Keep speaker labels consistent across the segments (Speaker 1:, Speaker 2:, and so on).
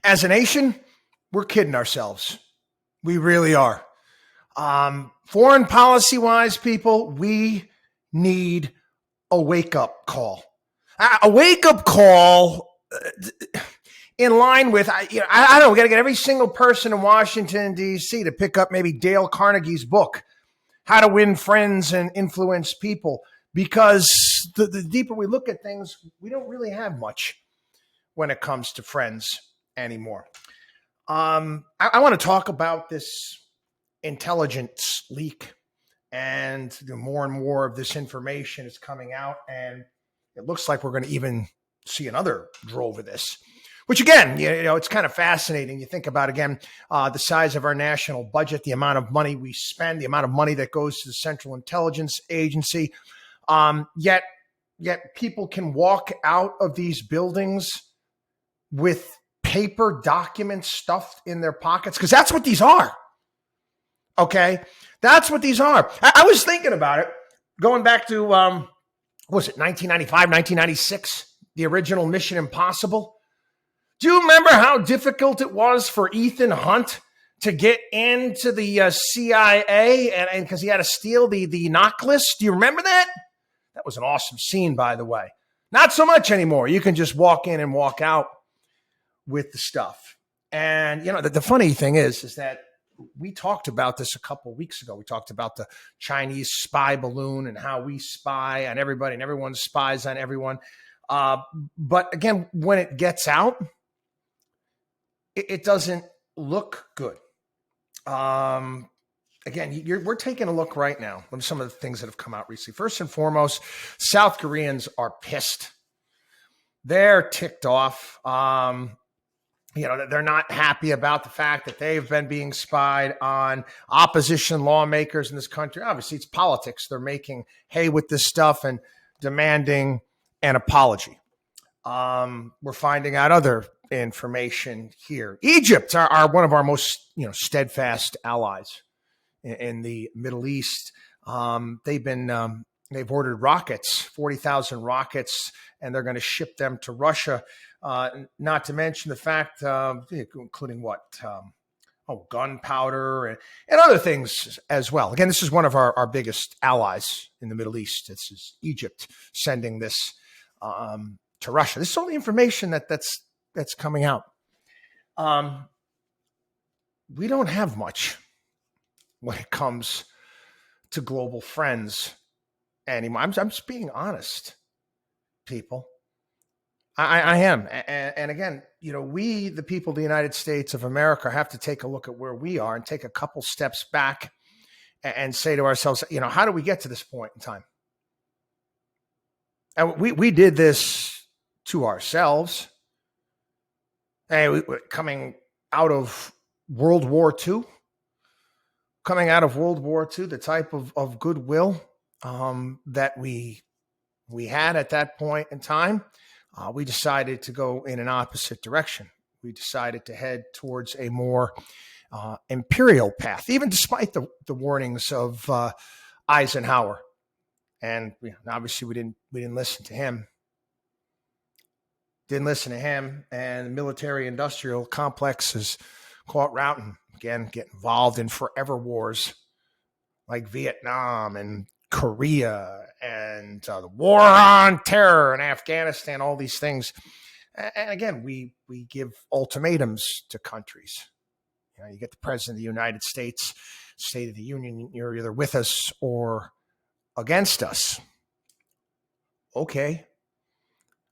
Speaker 1: As a nation, we're kidding ourselves. We really are. Foreign policy wise, people, we need a wake up call. A wake up call in line with, I don't know, we got to get every single person in Washington, D.C. to pick up maybe Dale Carnegie's book, How to Win Friends and Influence People, because the deeper we look at things, we don't really have much when it comes to friends anymore. I want to talk about this intelligence leak, and more and more of this information is coming out, and it looks like we're going to even see another drove of this, which again, it's kind of fascinating. You think about, again, the size of our national budget, the amount of money we spend, the amount of money that goes to the Central Intelligence Agency. Yet people can walk out of these buildings with paper documents stuffed in their pockets, because that's what these are. Okay, that's what these are. I was thinking about it, going back to, what was it, 1995, 1996, the original Mission Impossible. Do you remember how difficult it was for Ethan Hunt to get into the CIA, and because he had to steal the knock list? Do you remember that? That was an awesome scene, by the way. Not so much anymore. You can just walk in and walk out with the stuff. And, the funny thing is that we talked about this a couple of weeks ago. We talked about the Chinese spy balloon and how we spy on everybody and everyone spies on everyone. But again, when it gets out, it doesn't look good. Again, we're taking a look right now at some of the things that have come out recently. First and foremost, South Koreans are pissed. They're ticked off. They're not happy about the fact that they've been being spied on opposition lawmakers in this country. Obviously, it's politics. They're making hay with this stuff and demanding an apology. We're finding out other information here. Egypt are one of our most steadfast allies in the Middle East. They've ordered rockets, 40,000 rockets, and they're going to ship them to Russia. Not to mention the fact, including gunpowder and other things as well. Again, this is one of our biggest allies in the Middle East. This is Egypt sending this to Russia. This is all the information that's coming out. We don't have much when it comes to global friends anymore. I'm just being honest, people. I am. And again, we, the people of the United States of America, have to take a look at where we are and take a couple steps back and say to ourselves, how do we get to this point in time? And we did this to ourselves. Hey, we're coming out of World War II, the type of goodwill that we had at that point in time. We decided to go in an opposite direction. We decided to head towards a more imperial path, even despite the warnings of Eisenhower. And obviously, we didn't listen to him. And the military-industrial complex is caught routing. Again, get involved in forever wars like Vietnam and Korea and the war on terror in Afghanistan, all these things. And again, we give ultimatums to countries. You get the President of the United States, State of the Union, you're either with us or against us. Okay.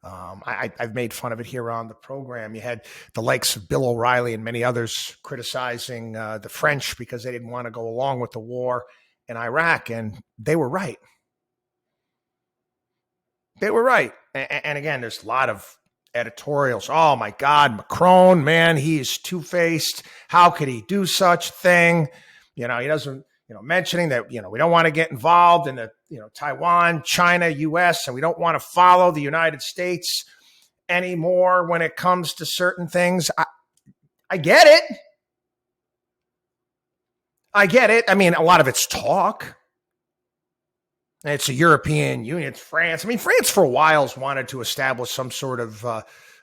Speaker 1: I've made fun of it here on the program. You had the likes of Bill O'Reilly and many others criticizing the French because they didn't want to go along with the war in Iraq, and they were right. And again, there's a lot of editorials. Oh my God, Macron, man, he is two-faced. How could he do such a thing? He doesn't, mentioning that, we don't want to get involved in the, Taiwan, China, US, and we don't want to follow the United States anymore when it comes to certain things. I get it. I mean, a lot of it's talk. It's the European Union. It's France. I mean, France for a while has wanted to establish some sort of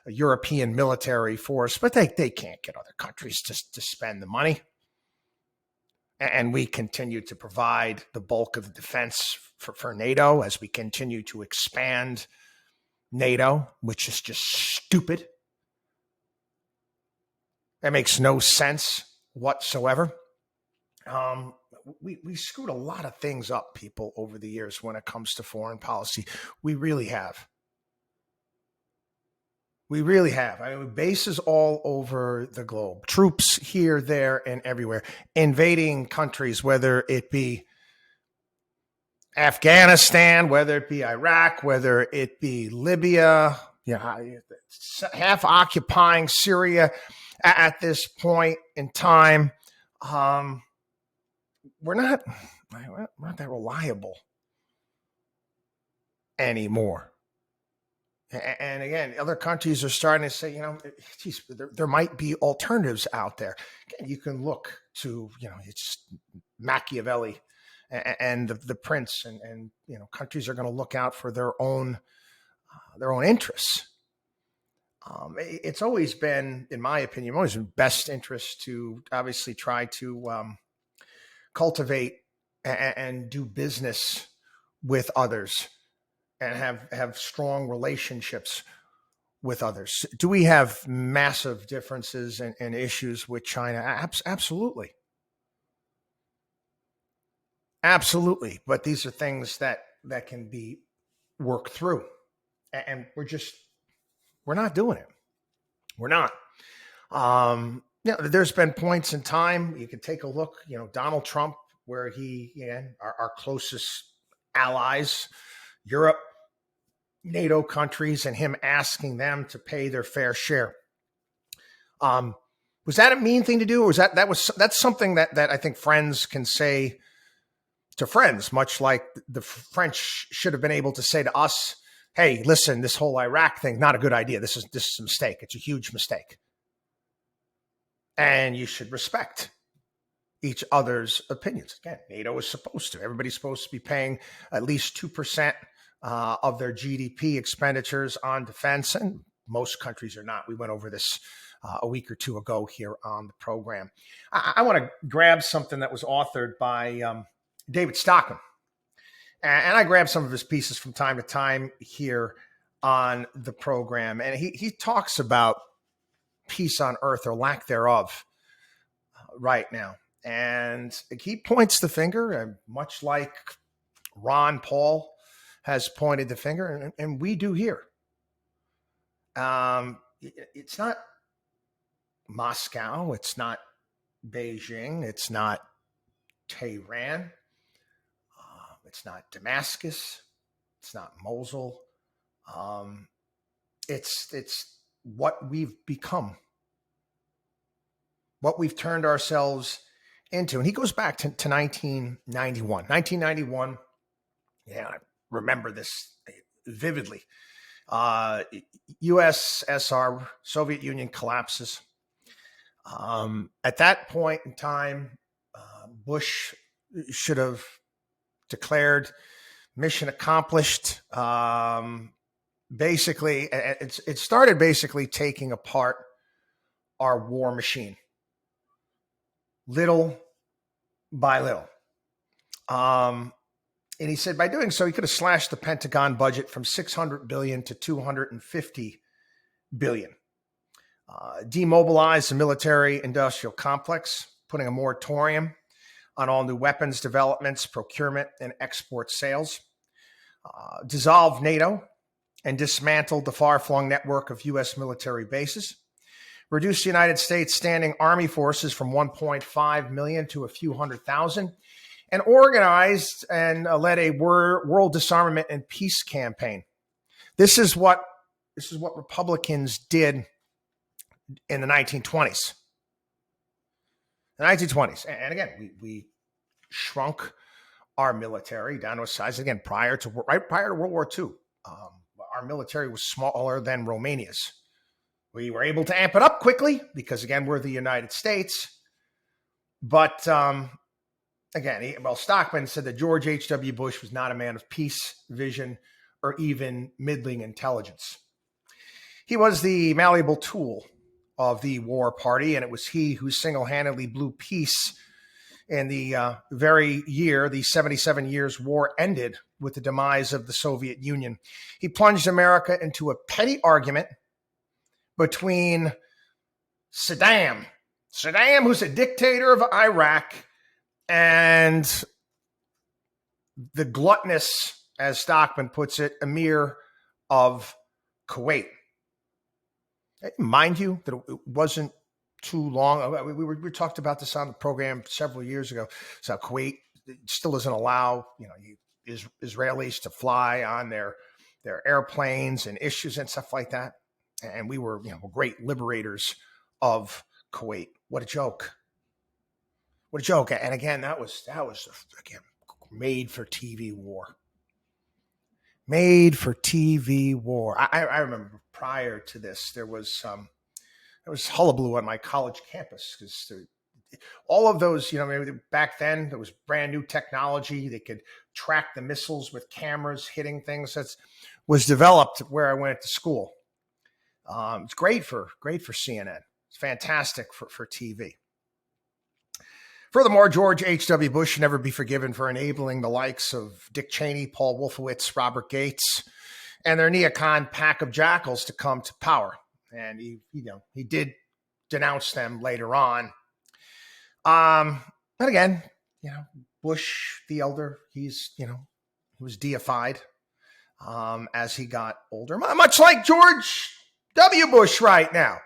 Speaker 1: European military force, but they can't get other countries to spend the money. And we continue to provide the bulk of the defense for NATO as we continue to expand NATO, which is just stupid. That makes no sense whatsoever. We screwed a lot of things up, people, over the years when it comes to foreign policy. We really have. We really have. I mean, bases all over the globe, troops here, there, and everywhere, invading countries, whether it be Afghanistan, whether it be Iraq, whether it be Libya, half occupying Syria at this point in time. We're not that reliable anymore. And again, other countries are starting to say, geez, there might be alternatives out there. Again, you can look to, it's Machiavelli and the prince, and countries are going to look out for their own interests. It's always been, in my opinion, always been best interest to obviously try to cultivate and do business with others and have strong relationships with others. Do we have massive differences and issues with China? Absolutely. Absolutely. But these are things that can be worked through. And we're not doing it. We're not. There's been points in time, you can take a look, Donald Trump, where our closest allies, Europe, NATO countries, and him asking them to pay their fair share. Was that a mean thing to do? Or was that's something that I think friends can say to friends, much like the French should have been able to say to us, hey, listen, this whole Iraq thing, not a good idea. This is a mistake. It's a huge mistake. And you should respect each other's opinions. Again, NATO is supposed to. Everybody's supposed to be paying at least 2% of their GDP expenditures on defense, and most countries are not. We went over this a week or two ago here on the program. I want to grab something that was authored by David Stockman. And I grab some of his pieces from time to time here on the program. And he talks about peace on earth or lack thereof right now. And he points the finger, and much like Ron Paul has pointed the finger, and we do here. It's not Moscow. It's not Beijing. It's not Tehran. It's not Damascus. It's not Mosul. It's what we've become, what we've turned ourselves into. And he goes back to 1991. 1991, I remember this vividly. USSR, Soviet Union collapses. At that point in time, Bush should have declared mission accomplished. Basically, it started basically taking apart our war machine, little by little. And he said by doing so, he could have slashed the Pentagon budget from $600 billion to $250 billion. Demobilized the military-industrial complex, putting a moratorium on all new weapons developments, procurement, and export sales. Dissolved NATO and dismantled the far-flung network of U.S. military bases. Reduced the United States standing army forces from 1.5 million to a few 100,000. And organized and led a world disarmament and peace campaign. This is what Republicans did in the 1920s. The 1920s. And again, we shrunk our military down to a size, again, prior to World War II. Our military was smaller than Romania's. We were able to amp it up quickly because, again, we're the United States. But again, Stockman said that George H.W. Bush was not a man of peace, vision, or even middling intelligence. He was the malleable tool of the war party, and it was he who single-handedly blew peace in the very year the 77 Years' War ended with the demise of the Soviet Union. He plunged America into a petty argument between Saddam, who's a dictator of Iraq, and the gluttonous, as Stockman puts it, Emir of Kuwait. Mind you, that it wasn't too long. We talked about this on the program several years ago. So Kuwait still doesn't allow, Israelis to fly on their airplanes and issues and stuff like that. And we were, great liberators of Kuwait. What a joke! What a joke! And again, that was again made for TV war. Made for TV war. I remember prior to this, there was hullabaloo on my college campus because all of those, maybe back then there was brand new technology. They could track the missiles with cameras hitting things. That was developed where I went to school. It's great for CNN. It's fantastic for TV. Furthermore, George H.W. Bush should never be forgiven for enabling the likes of Dick Cheney, Paul Wolfowitz, Robert Gates, and their neocon pack of jackals to come to power. And he did denounce them later on. But again, Bush the elder, he was deified as he got older, much like George W. Bush right now.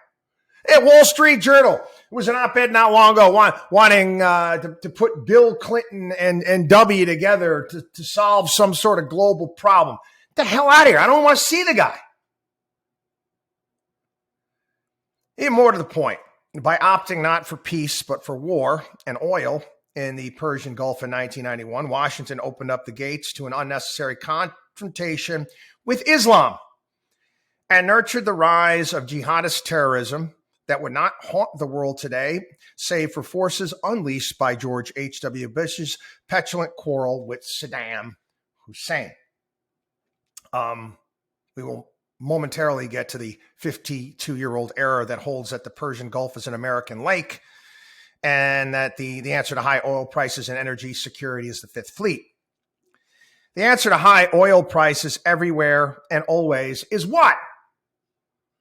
Speaker 1: At Wall Street Journal, it was an op-ed not long ago wanting to put Bill Clinton and W together to solve some sort of global problem. Get the hell out of here. I don't want to see the guy. Even more to the point, by opting not for peace but for war and oil in the Persian Gulf in 1991, Washington opened up the gates to an unnecessary confrontation with Islam and nurtured the rise of jihadist terrorism that would not haunt the world today, save for forces unleashed by George H.W. Bush's petulant quarrel with Saddam Hussein. We will momentarily get to the 52-year-old error that holds that the Persian Gulf is an American lake and that the answer to high oil prices and energy security is the Fifth Fleet. The answer to high oil prices everywhere and always is what?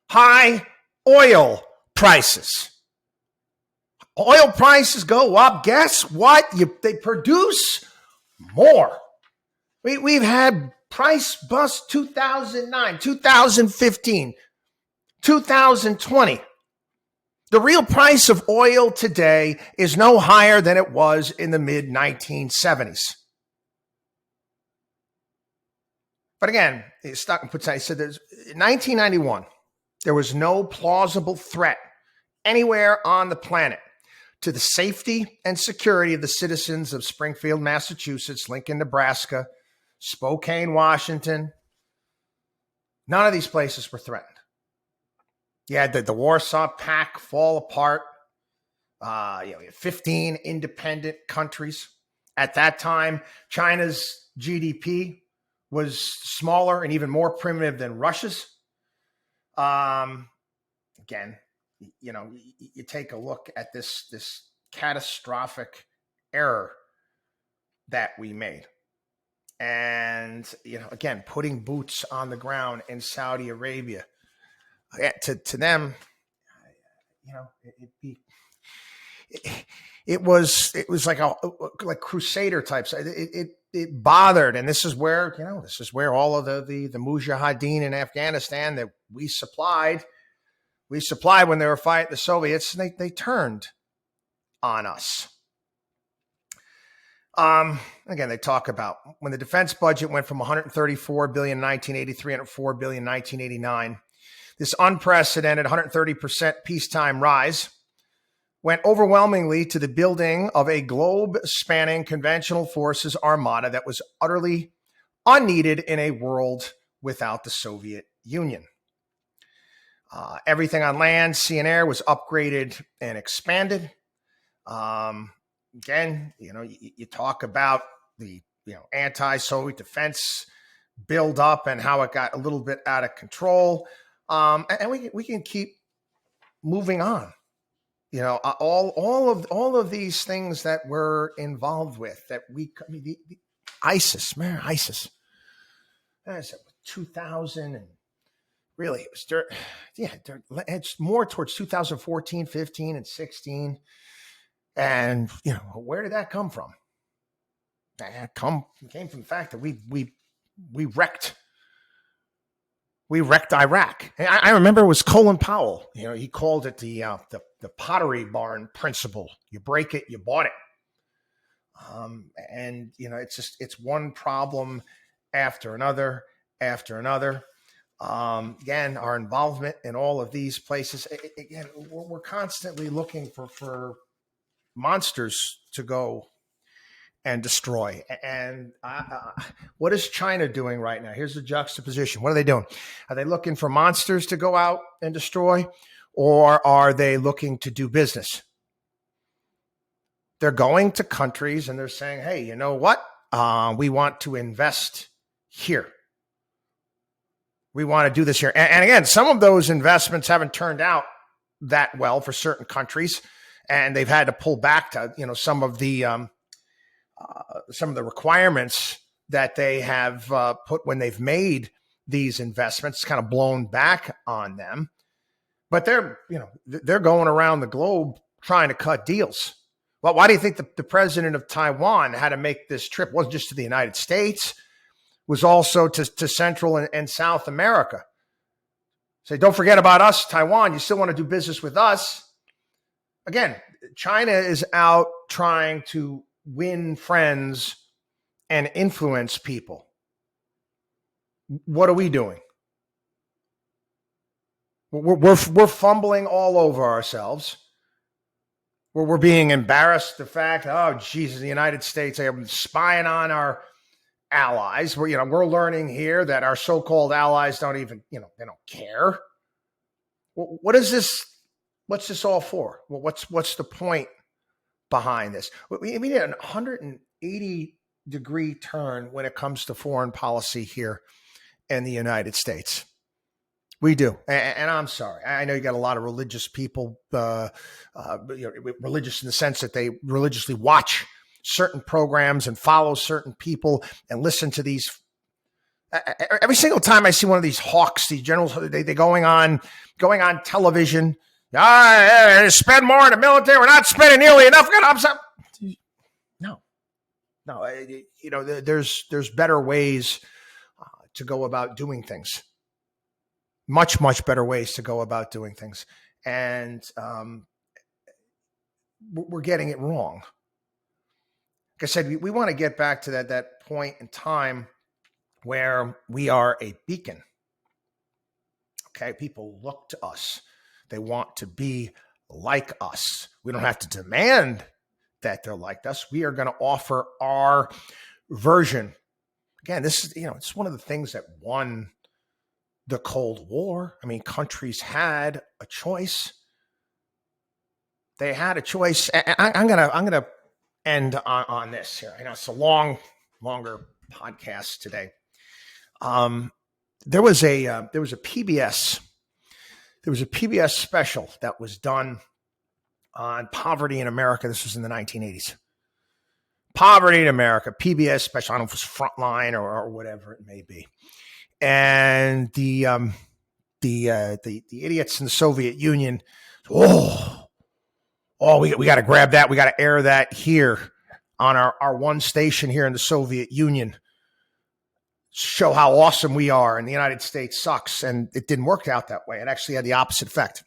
Speaker 1: High oil prices. Oil prices go up. Guess what? They produce more. We've had price bust 2009, 2015, 2020. The real price of oil today is no higher than it was in the mid-1970s. But again, Stockman puts out, he said there's in 1991, there was no plausible threat anywhere on the planet to the safety and security of the citizens of Springfield, Massachusetts, Lincoln, Nebraska, Spokane, Washington. None of these places were threatened. You had the Warsaw Pact fall apart. You had 15 independent countries. At that time, China's GDP was smaller and even more primitive than Russia's. Again, you take a look at this catastrophic error that we made. And, again, putting boots on the ground in Saudi Arabia, to them, it was like Crusader types. It bothered. And this is where all of the Mujahideen in Afghanistan that we supplied when they were fighting the Soviets, and they turned on us. Again, they talk about when the defense budget went from $134 billion in 1983 to $104 billion in 1989, this unprecedented 130% peacetime rise went overwhelmingly to the building of a globe-spanning conventional forces armada that was utterly unneeded in a world without the Soviet Union. Everything on land, sea, and air was upgraded and expanded. Again, you talk about the anti-Soviet defense build up and how it got a little bit out of control. And we can keep moving on. You know, all of these things that we're involved with, that I mean, the ISIS, man, ISIS. I said 2000, and really it was it's more towards 2014, 15, and 16. And you know, where did that come from? It came from the fact that we wrecked Iraq. I remember it was Colin Powell. You know, he called it the Pottery Barn principle. You break it, you bought it. And you know, it's one problem after another. Again, our involvement in all of these places. Again, we're constantly looking for monsters to go and destroy. And what is China doing right now? Here's the juxtaposition. What are they doing? Are they looking for monsters to go out and destroy, or are they looking to do business? They're going to countries and they're saying, hey, you know what? We want to invest here. We want to do this here. And again, some of those investments haven't turned out that well for certain countries, and they've had to pull back to, you know, some of the requirements that they have put when they've made these investments, kind of blown back on them. But they're going around the globe trying to cut deals. Well, why do you think the president of Taiwan had to make this trip? It wasn't just to the United States, it was also to Central and South America. Say, don't forget about us, Taiwan. You still want to do business with us. Again, China is out trying to win friends and influence people. What are we doing? We're fumbling all over ourselves. We're being embarrassed. The fact, oh, Jesus, the United States, they are spying on our allies. We're learning here that our so-called allies don't even, they don't care. What is this? What's this all for? Well, what's the point behind this? We need a 180-degree turn when it comes to foreign policy here in the United States. We do. And I'm sorry. I know you got a lot of religious people, religious in the sense that they religiously watch certain programs and follow certain people and listen to these. Every single time I see one of these hawks, these generals, they going on television. Spend more in the military. We're not spending nearly enough. No. There's better ways to go about doing things. Much, much better ways to go about doing things. And we're getting it wrong. Like I said, we want to get back to that point in time where we are a beacon. Okay, people look to us. They want to be like us. We don't have to demand that they're like us. We are going to offer our version. Again, this is, it's one of the things that won the Cold War. I mean, countries had a choice. They had a choice. I'm gonna end on this here. I know it's a longer podcast today. There was a PBS special that was done on poverty in America. This was in the 1980s. Poverty in America, PBS special. I don't know if it was Frontline or whatever it may be. And the idiots in the Soviet Union, we got to grab that. We got to air that here on our one station here in the Soviet Union. Show how awesome we are, and the United States sucks. And it didn't work out that way. It actually had the opposite effect.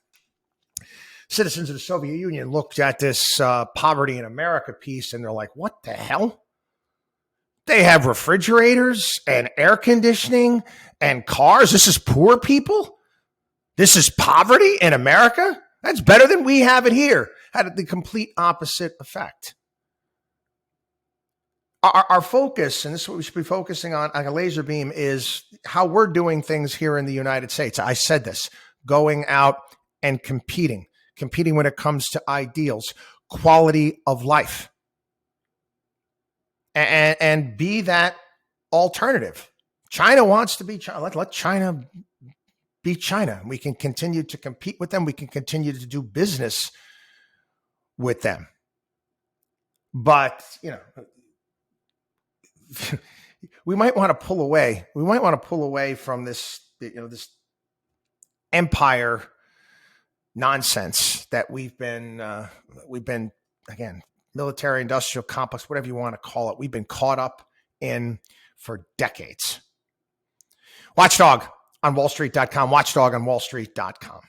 Speaker 1: Citizens of the Soviet Union looked at this poverty in America piece, and they're like, what the hell? They have refrigerators and air conditioning and cars. This is poor people. This is poverty in America. That's better than we have it here. Had the complete opposite effect. Our focus, and this is what we should be focusing on a laser beam, is how we're doing things here in the United States. I said this, going out and competing when it comes to ideals, quality of life. And be that alternative. China wants to be China. Let China beat China. We can continue to compete with them. We can continue to do business with them. But, we might want to pull away. We might want to pull away from this, this empire nonsense that we've been, again, military industrial complex, whatever you want to call it. We've been caught up in for decades. WatchDog on WallStreet.com, WatchDog on WallStreet.com.